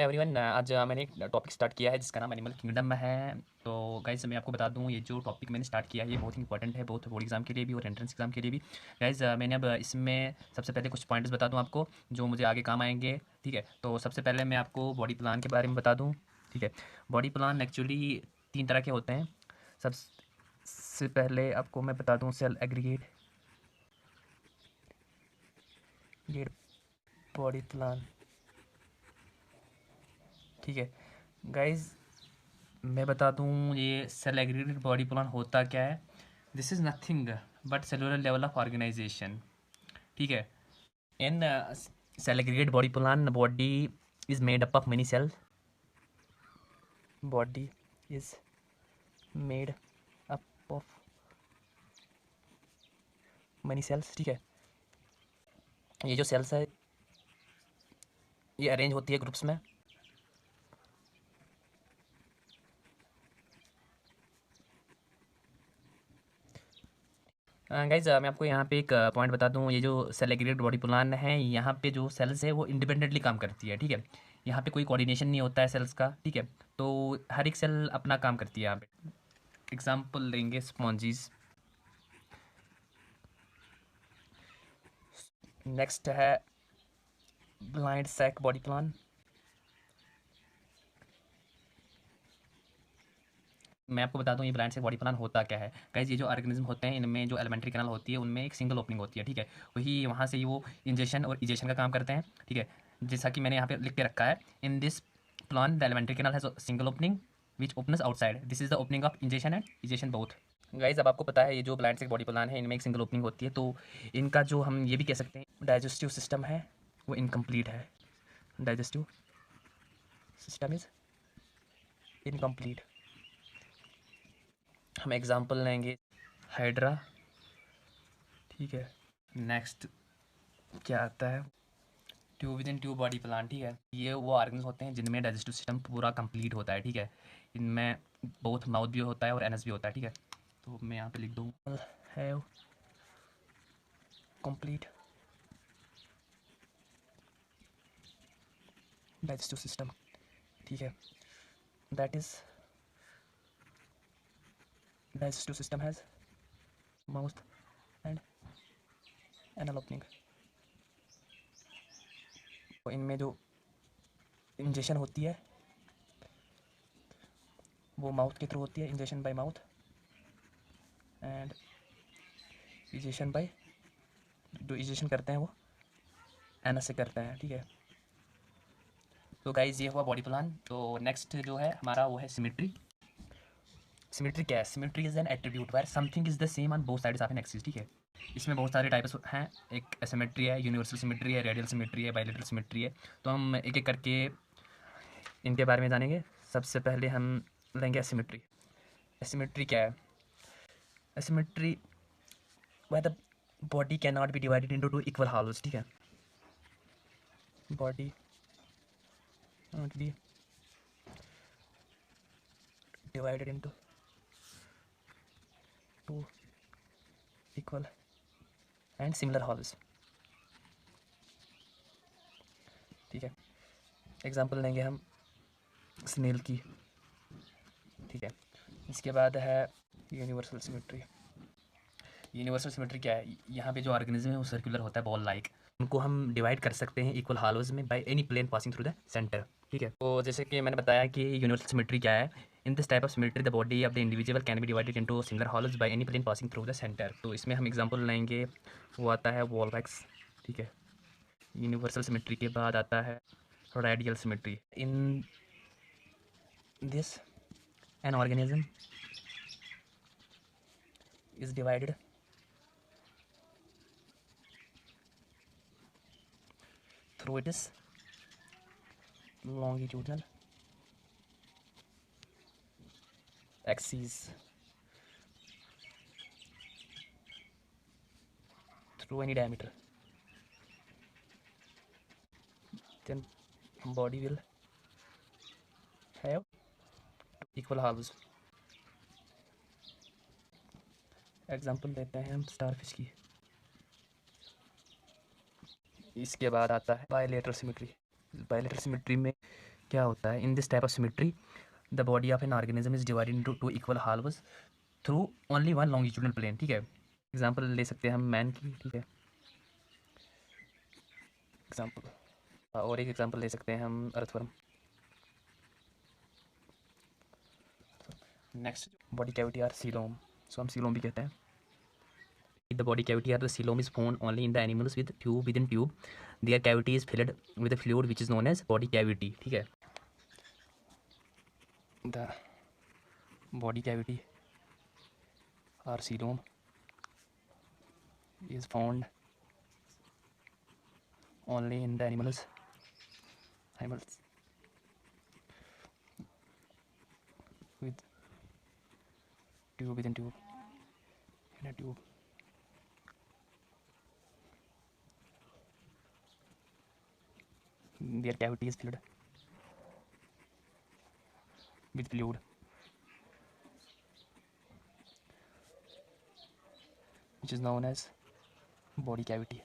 Everyone, आज मैंने एक टॉपिक स्टार्ट किया है जिसका नाम एनिमल किंगडम है। तो गाइज़ मैं आपको बता दूं, ये जो टॉपिक मैंने स्टार्ट किया है ये बहुत इंपॉर्टेंट है, बहुत बोर्ड एग्जाम के लिए भी और एंट्रेंस एग्जाम के लिए भी। गाइज़ मैंने अब इसमें सबसे पहले कुछ पॉइंट्स बता दूं आपको जो मुझे आगे काम आएंगे। ठीक है, तो सबसे पहले मैं आपको बॉडी प्लान के बारे में बता दूँ। ठीक है, बॉडी प्लान एक्चुअली 3 तरह के होते हैं। सबसे पहले आपको मैं बता दूँ सेल एग्रीगेट बॉडी प्लान। ठीक है गाइज़, मैं बता दूं ये सेल एग्रीगेटेड बॉडी प्लान होता क्या है। This is nothing but cellular level of organization. ठीक है, in cell aggregate body plan body is made up of many cells. Body is made up of many cells. ठीक है, ये जो sales है ये अरेंज होती है ग्रुप्स में। गाइज मैं आपको यहाँ पे एक पॉइंट बता दूँ, ये जो सेल एग्रीगेट बॉडी प्लान है यहाँ पे जो सेल्स है वो इंडिपेंडेंटली काम करती है। ठीक है, यहाँ पे कोई कोऑर्डिनेशन नहीं होता है सेल्स का। ठीक है, तो हर एक सेल अपना काम करती है। यहाँ पे एग्जांपल लेंगे स्पॉन्जीज। नेक्स्ट है ब्लाइंड सैक बॉडी प्लान। मैं आपको बता दूं ये ब्लाइंड सैक बॉडी प्लान होता क्या है। गाइस ये जो ऑर्गेनिज्म होते हैं इनमें जो एलिमेंट्री कैनाल होती है उनमें एक सिंगल ओपनिंग होती है। ठीक है, वही वहाँ से वो इंजेक्शन और इजेक्शन का काम करते हैं। ठीक है, जैसा कि मैंने यहाँ पे लिख के रखा है, in this plan the alimentary canal has single opening which opens outside. This is the opening of injection and ejection both. Guys अब आपको पता है ये जो ब्लाइंड सैक बॉडी प्लान है इनमें एक सिंगल ओपनिंग होती है, तो इनका जो हम ये भी कह सकते हैं डाइजेस्टिव सिस्टम है वो इनकम्प्लीट है। Digestive system is incomplete. हम एग्जांपल लेंगे हाइड्रा। ठीक है, नेक्स्ट क्या आता है tube with in tube body plan. ठीक है, ये वो ऑर्गन्स होते हैं जिनमें डाइजेस्टिव सिस्टम पूरा कंप्लीट होता है। ठीक है, इनमें बहुत माउथ भी होता है और एनस भी होता है। ठीक है, तो मैं यहाँ पे लिख दूँ हैव कंप्लीट डाइजेस्टिव सिस्टम। ठीक है, that is digestive system has mouth and anal opening. तो इनमें जो इंजेक्शन होती है वो माउथ के थ्रू होती है, injection by mouth and egestion by, जो इजेशन करते हैं वो एनस से करते हैं। ठीक है, तो गाइज ये हुआ बॉडी प्लान। तो नेक्स्ट जो है हमारा वो है सिमेट्री। सिमेट्री क्या है? Symmetry is an attribute where something is the same on both sides of an axis. ठीक है, इसमें बहुत सारे टाइप्स हैं। एक एसिमेट्री है, यूनिवर्सल सिमेट्री है, रेडियल सिमेट्री है, बायलेटरल सिमेट्री है। तो हम एक एक करके इनके बारे में जानेंगे। सबसे पहले हम लेंगे एसिमेट्री। एसिमेट्री क्या है? Asymmetry where the body cannot be divided into two equal hollows। ठीक है, body cannot be divided into two equal and similar hollows। ठीक है, एग्जांपल लेंगे हम स्नेल की। ठीक है, इसके बाद है यूनिवर्सल सिमेट्री। यूनिवर्सल सिमेट्री क्या है? यहाँ पे जो ऑर्गेनिज्म है वो सर्कुलर होता है, बॉल लाइक। उनको हम डिवाइड कर सकते हैं इक्वल हालोज में by any plane passing through the centre. ठीक है, तो जैसे कि मैंने बताया कि यूनिवर्सल सिमेट्री क्या है। In this type of symmetry the body of the individual can be divided into similar halves by any plane passing through the centre. तो इसमें हम एग्जांपल लेंगे, वो आता है वॉल वैक्स। ठीक है, यूनिवर्सल सिमेट्री के बाद आता है radial symmetry. In this N organism is divided through its longitudinal axis through any diameter, then body will have equal halves। Example देते हैं हम स्टारफिश की। इसके बाद आता है बायलेटरल सिमेट्री। बायलेटरल सिमेट्री में क्या होता है, in this type of symmetry the body of an organism is divided into two equal halves through only one longitudinal plane, ठीक है। एग्जांपल ले सकते हैं हम मैन की, ठीक है, एग्जांपल, और एक एग्जांपल ले सकते हैं हम earthworm. Next body cavity or coelom, so हम सीलोम भी कहते हैं। The body cavity or the coelom is found only in the animals with tube within tube. Their cavity is filled with a fluid which is known as body cavity, ठीक है। The body cavity or coelom is found only in the animals with tube within tube in a tube. Their cavity is filled with fluid which is known as body cavity.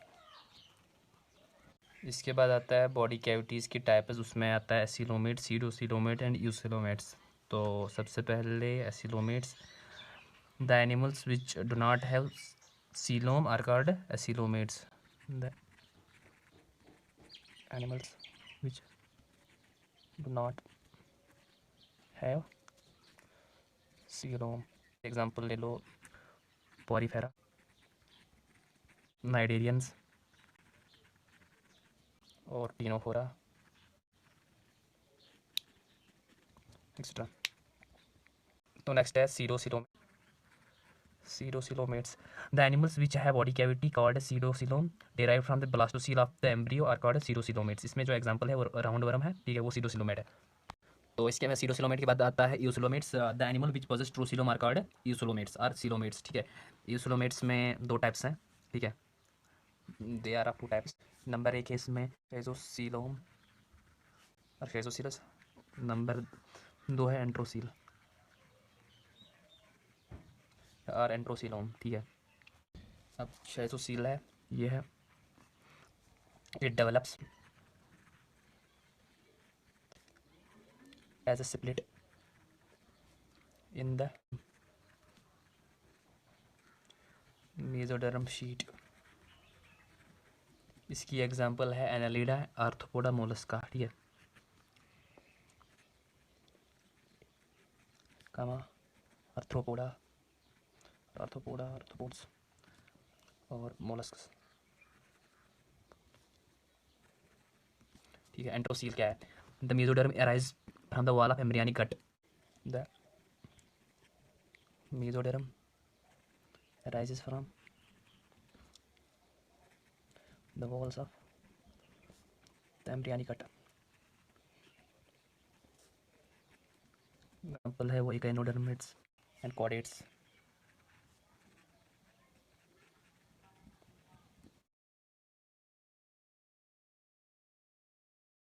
इसके बाद आता है body cavities की types, उसमें आता है acoelomate, सीडोसिलोमेट and यूसिलोमेट्स। तो सबसे पहले acoelomates, the animals which do not have coelom are called acoelomates. The animals which do not have coelom, example ले लो पॉरीफेरा, नाइडेरियंस और टीनोफोरा एक्सेट्रा। तो नेक्स्ट है सीडोसिलोमेट्स, द एनिमल्स विच है body cavity called pseudocoelom derive from the blastocoel of the embryo are called pseudocoelomates. इसमें जो example है वो राउंड वर्म है, ठीक है, वो सीडोसिलोमेट है। तो इसके में सीडोसिलोमेट के बाद आता है eucoelomates, the animal which possess true coelom are called eucoelomates or coelomates, ठीक है। यूसिलोमेट्स में दो टाइप्स हैं, ठीक है, they are of two types. Number एक है इसमें फेजोसिलोम और फेजोसिलस, नंबर दो है एंट्रोसील और एंट्रोसिलोम, ठीक है। अब शेजोसील है, ये है, it develops as a split in the mesoderm sheet. इसकी एग्जांपल है एनालिडा, आर्थ्रोपोडा, मोलस्का, ठीक है, कामा आर्थ्रोपोडा, आर्थ्रोपोड्स और मोलस्क्स, ठीक है। एंट्रोसील क्या है, the mesoderm arise from the wall of embryonic gut, the mesoderm arises from the walls of the embryonic gut। Example है वो इकाइनोडर्मिट्स एंड कॉडेट्स।